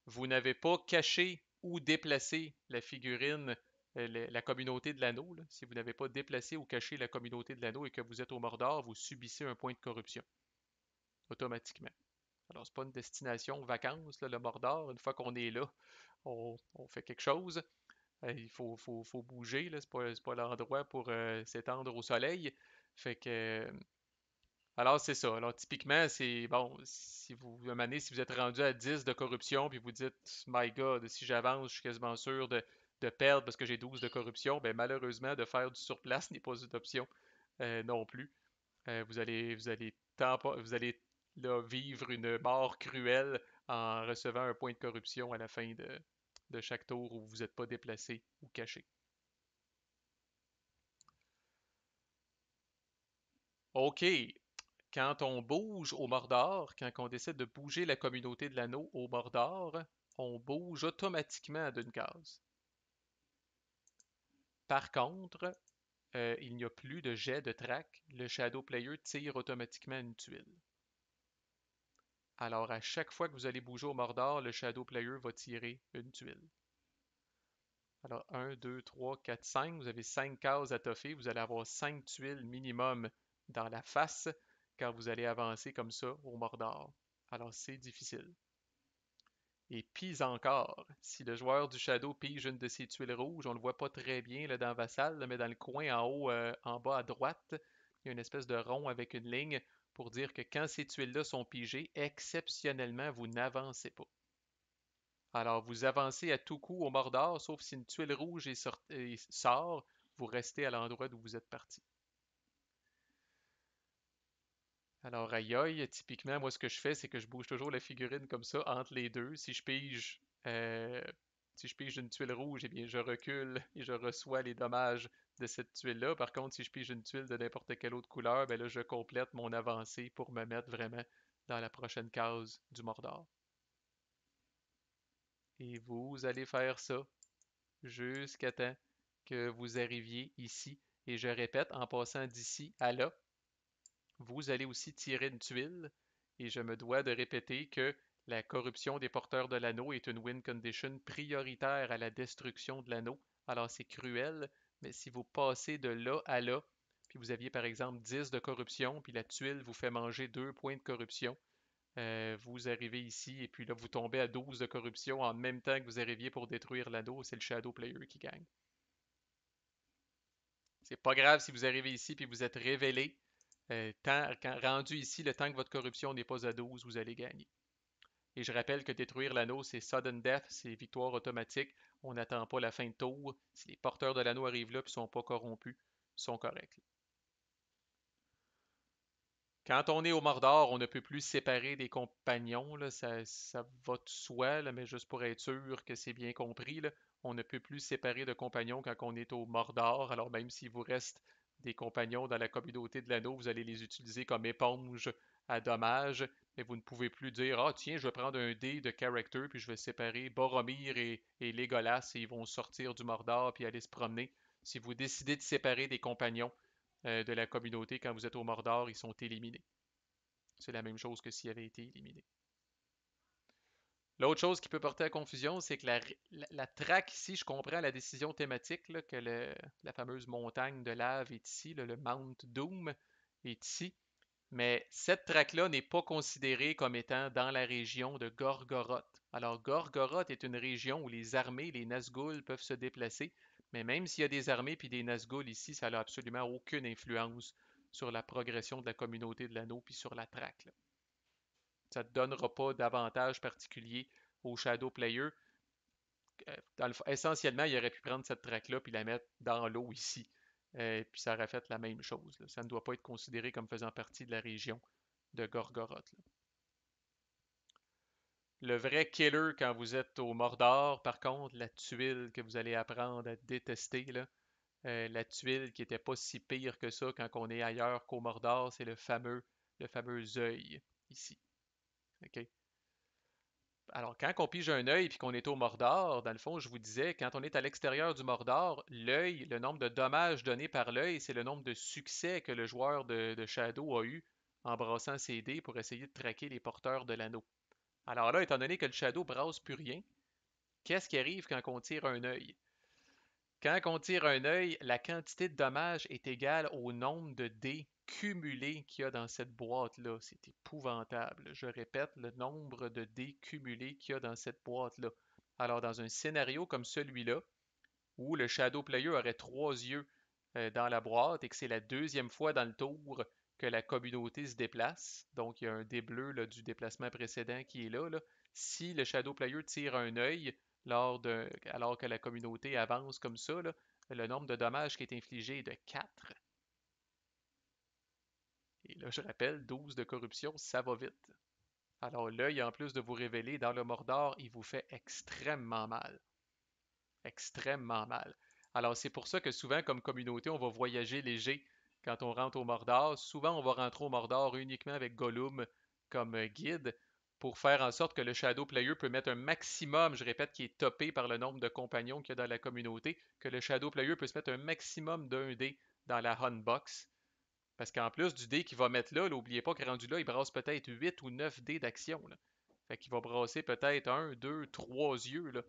vous n'avez pas caché ou déplacé la figurine, la communauté de l'anneau, là, si vous n'avez pas déplacé ou caché la communauté de l'anneau et que vous êtes au Mordor, vous subissez un point de corruption automatiquement. Alors, c'est pas une destination vacances, là, le Mordor. Une fois qu'on est là, on fait quelque chose. Il faut bouger, là. C'est pas l'endroit pour s'étendre au soleil. Fait que alors, c'est ça. Alors, typiquement, c'est bon, si vous, un moment donné, si vous êtes rendu à 10 de corruption, puis vous dites, My God, si j'avance, je suis quasiment sûr de perdre parce que j'ai 12 de corruption, ben malheureusement, de faire du surplace n'est pas une option non plus. Vous allez là, vivre une mort cruelle en recevant un point de corruption à la fin de chaque tour où vous n'êtes pas déplacé ou caché. OK, quand on bouge au Mordor, quand on décide de bouger la communauté de l'anneau au Mordor, on bouge automatiquement d'une case. Par contre, il n'y a plus de jet de track. Le Shadow Player tire automatiquement une tuile. Alors, à chaque fois que vous allez bouger au Mordor, le Shadow Player va tirer une tuile. Alors, 1, 2, 3, 4, 5. Vous avez 5 cases à toffer. Vous allez avoir 5 tuiles minimum dans la face quand vous allez avancer comme ça au Mordor. Alors, c'est difficile. Et pis encore, si le joueur du Shadow pige une de ces tuiles rouges, on le voit pas très bien là, dans Vassal, là, mais dans le coin en haut, en bas à droite, il y a une espèce de rond avec une ligne pour dire que quand ces tuiles-là sont pigées, exceptionnellement, vous n'avancez pas. Alors, vous avancez à tout coup au Mordor, sauf si une tuile rouge sort, vous restez à l'endroit d'où vous êtes parti. Alors, aïe aïe, typiquement, moi, ce que je fais, c'est que je bouge toujours la figurine comme ça entre les deux. Si je pige une tuile rouge, eh bien, je recule et je reçois les dommages de cette tuile-là. Par contre, si je pige une tuile de n'importe quelle autre couleur, ben là, je complète mon avancée pour me mettre vraiment dans la prochaine case du Mordor. Et vous allez faire ça jusqu'à temps que vous arriviez ici. Et je répète, en passant d'ici à là, vous allez aussi tirer une tuile. Et je me dois de répéter que La corruption des porteurs de l'anneau est une win condition prioritaire à la destruction de l'anneau. Alors c'est cruel, mais si vous passez de là à là, puis vous aviez par exemple 10 de corruption, puis la tuile vous fait manger 2 points de corruption, vous arrivez ici et puis là vous tombez à 12 de corruption en même temps que vous arriviez pour détruire l'anneau, c'est le Shadow Player qui gagne. C'est pas grave si vous arrivez ici puis vous êtes révélé. Rendu ici, le temps que votre corruption n'est pas à 12, vous allez gagner. Et je rappelle que détruire l'anneau, c'est sudden death, c'est victoire automatique. On n'attend pas la fin de tour. Si les porteurs de l'anneau arrivent là et ne sont pas corrompus, ils sont corrects. Quand on est au Mordor, on ne peut plus se séparer des compagnons, là, ça va de soi, là, mais juste pour être sûr que c'est bien compris, là, on ne peut plus se séparer de compagnons quand on est au Mordor. Alors même s'il vous reste des compagnons dans la communauté de l'anneau, vous allez les utiliser comme éponge à dommages, mais vous ne pouvez plus dire ah tiens, je vais prendre un dé de character puis je vais séparer Boromir et Legolas et ils vont sortir du Mordor puis aller se promener. Si vous décidez de séparer des compagnons de la communauté quand vous êtes au Mordor, ils sont éliminés. C'est la même chose que s'ils avaient été éliminés. L'autre chose qui peut porter à confusion, c'est que la track ici, je comprends la décision thématique, là, que la fameuse montagne de lave est ici, là, le Mount Doom est ici, mais cette track-là n'est pas considérée comme étant dans la région de Gorgoroth. Alors Gorgoroth est une région où les armées, les Nazgûl peuvent se déplacer, mais même s'il y a des armées puis des Nazgûl ici, ça n'a absolument aucune influence sur la progression de la communauté de l'anneau puis sur la track, là. Ça ne te donnera pas d'avantage particulier au Shadow Player. Essentiellement, il aurait pu prendre cette track-là puis la mettre dans l'eau ici. Puis ça aurait fait la même chose, là. Ça ne doit pas être considéré comme faisant partie de la région de Gorgoroth, là. Le vrai killer quand vous êtes au Mordor, par contre, la tuile que vous allez apprendre à détester, là, la tuile qui était pas si pire que ça quand on est ailleurs qu'au Mordor, c'est le fameux œil ici. OK? Alors, quand on pige un œil puis qu'on est au Mordor, dans le fond, je vous disais, quand on est à l'extérieur du Mordor, l'œil, le nombre de dommages donnés par l'œil, c'est le nombre de succès que le joueur de Shadow a eu en brassant ses dés pour essayer de traquer les porteurs de l'anneau. Alors là, étant donné que le Shadow brasse plus rien, qu'est-ce qui arrive quand on tire un œil? Quand on tire un œil, la quantité de dommages est égale au nombre de dés cumulés qu'il y a dans cette boîte-là. C'est épouvantable. Je répète, le nombre de dés cumulés qu'il y a dans cette boîte-là. Alors, dans un scénario comme celui-là, où le Shadow Player aurait 3 yeux dans la boîte et que c'est la deuxième fois dans le tour que la communauté se déplace, donc il y a un dé bleu là, du déplacement précédent qui est là. Si le Shadow Player tire un œil alors que la communauté avance comme ça, là, le nombre de dommages qui est infligé est de 4. Et là, je rappelle, 12 de corruption, ça va vite. Alors l'œil, en plus de vous révéler dans le Mordor, il vous fait extrêmement mal. Extrêmement mal. Alors, c'est pour ça que souvent, comme communauté, on va voyager léger quand on rentre au Mordor. Souvent, on va rentrer au Mordor uniquement avec Gollum comme guide pour faire en sorte que le Shadow Player peut mettre un maximum, je répète, qui est topé par le nombre de compagnons qu'il y a dans la communauté, que le Shadow Player peut se mettre un maximum d'un dé dans la Hunbox. Parce qu'en plus du dé qu'il va mettre là, n'oubliez pas que rendu là, il brasse peut-être 8 ou 9 dés d'action, là. Fait qu'il va brasser peut-être un, deux, trois yeux, là.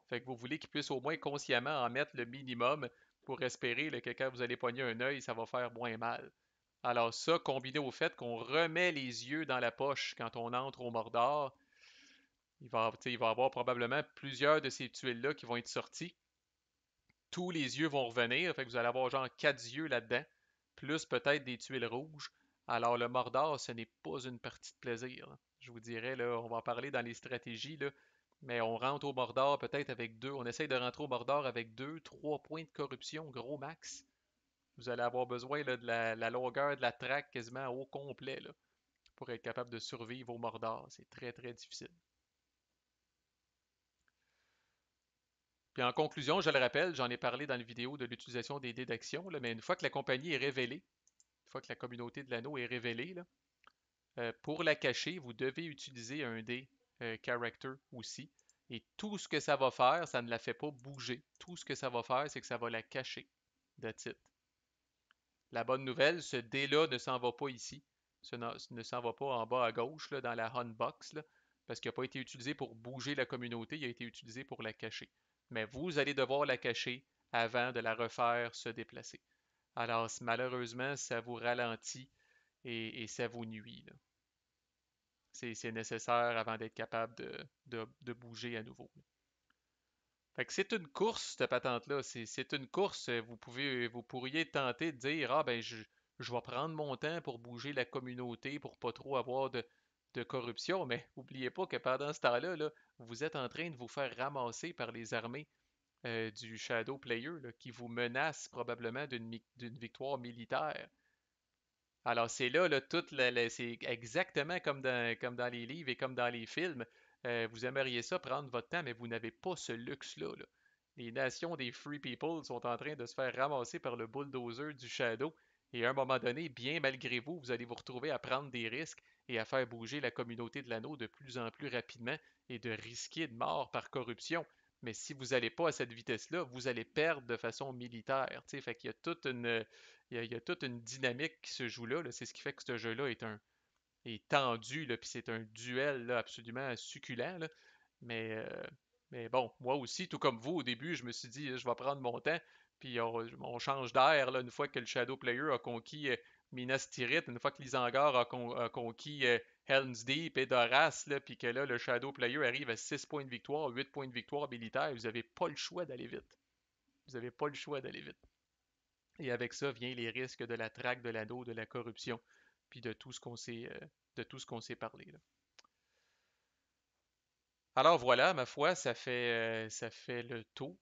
Fait que vous voulez qu'il puisse au moins consciemment en mettre le minimum pour espérer là, que quand vous allez pogner un œil, ça va faire moins mal. Alors ça, combiné au fait qu'on remet les yeux dans la poche quand on entre au Mordor, il va y avoir probablement plusieurs de ces tuiles-là qui vont être sorties. Tous les yeux vont revenir, fait que vous allez avoir genre 4 yeux là-dedans, plus peut-être des tuiles rouges. Alors le Mordor, ce n'est pas une partie de plaisir, là. Je vous dirais, là, on va en parler dans les stratégies, là, mais on rentre au Mordor peut-être avec deux, on essaye de rentrer au Mordor avec 2, 3 points de corruption, gros max. Vous allez avoir besoin là, de la longueur de la traque quasiment au complet là, pour être capable de survivre au Mordor. C'est très très difficile. Puis en conclusion, je le rappelle, j'en ai parlé dans la vidéo de l'utilisation des dés d'action, là, mais une fois que la compagnie est révélée, une fois que la communauté de l'anneau est révélée, là, pour la cacher, vous devez utiliser un dé character aussi. Et tout ce que ça va faire, ça ne la fait pas bouger. Tout ce que ça va faire, c'est que ça va la cacher. That's it. La bonne nouvelle, ce dé-là ne s'en va pas ici. Ne s'en va pas en bas à gauche, là, dans la Hunbox, là, parce qu'il n'a pas été utilisé pour bouger la communauté, il a été utilisé pour la cacher. Mais vous allez devoir la cacher avant de la refaire se déplacer. Alors, malheureusement, ça vous ralentit et ça vous nuit, là. C'est nécessaire avant d'être capable de bouger à nouveau. Fait que c'est une course, cette patente-là. C'est une course. Vous pourriez tenter de dire, ah ben, je vais prendre mon temps pour bouger la communauté, pour pas trop avoir de corruption, mais n'oubliez pas que pendant ce temps-là, là, vous êtes en train de vous faire ramasser par les armées du Shadow Player, là, qui vous menacent probablement d'une victoire militaire. Alors, c'est là, c'est exactement comme dans les livres et comme dans les films. Vous aimeriez ça prendre votre temps, mais vous n'avez pas ce luxe-là, là. Les nations des Free People sont en train de se faire ramasser par le bulldozer du Shadow. Et à un moment donné, bien malgré vous, vous allez vous retrouver à prendre des risques et à faire bouger la communauté de l'anneau de plus en plus rapidement et de risquer de mort par corruption. Mais si vous n'allez pas à cette vitesse-là, vous allez perdre de façon militaire. Tu sais, fait qu'il y a toute il y a toute une dynamique qui se joue là, là. C'est ce qui fait que ce jeu-là est tendu, là, puis c'est un duel là, absolument succulent, là. Mais, euh, mais bon, moi aussi, tout comme vous, au début, je me suis dit, je vais prendre mon temps, puis on change d'air là, une fois que le Shadow Player a conquis Minas Tirith, une fois que Lysangar a conquis Helm's Deep et Doras, là, puis que là, le Shadow Player arrive à 6 points de victoire, 8 points de victoire militaire, vous n'avez pas le choix d'aller vite. Vous n'avez pas le choix d'aller vite. Et avec ça vient les risques de la traque de l'anneau, de la corruption, puis de tout ce qu'on s'est parlé, là. Alors voilà, ma foi, ça fait le tour.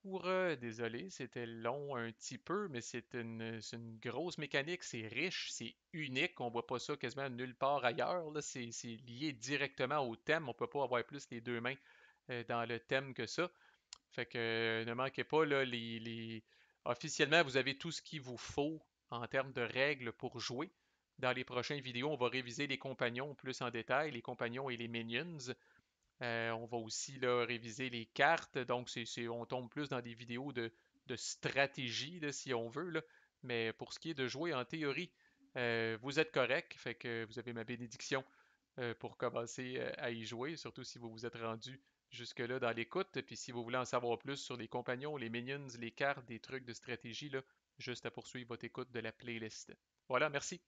Désolé, c'était long un petit peu, mais c'est une grosse mécanique, c'est riche, c'est unique, on voit pas ça quasiment nulle part ailleurs, là. C'est lié directement au thème, on peut pas avoir plus les deux mains dans le thème que ça. Fait que ne manquez pas, là, officiellement, vous avez tout ce qu'il vous faut en termes de règles pour jouer. Dans les prochaines vidéos, on va réviser les compagnons plus en détail, les compagnons et les minions. On va aussi là, réviser les cartes, donc on tombe plus dans des vidéos de stratégie, là, si on veut, là. Mais pour ce qui est de jouer en théorie, vous êtes correct, fait que vous avez ma bénédiction pour commencer à y jouer, surtout si vous vous êtes rendu jusque-là dans l'écoute. Puis si vous voulez en savoir plus sur les compagnons, les minions, les cartes, des trucs de stratégie, là, juste à poursuivre votre écoute de la playlist. Voilà, merci.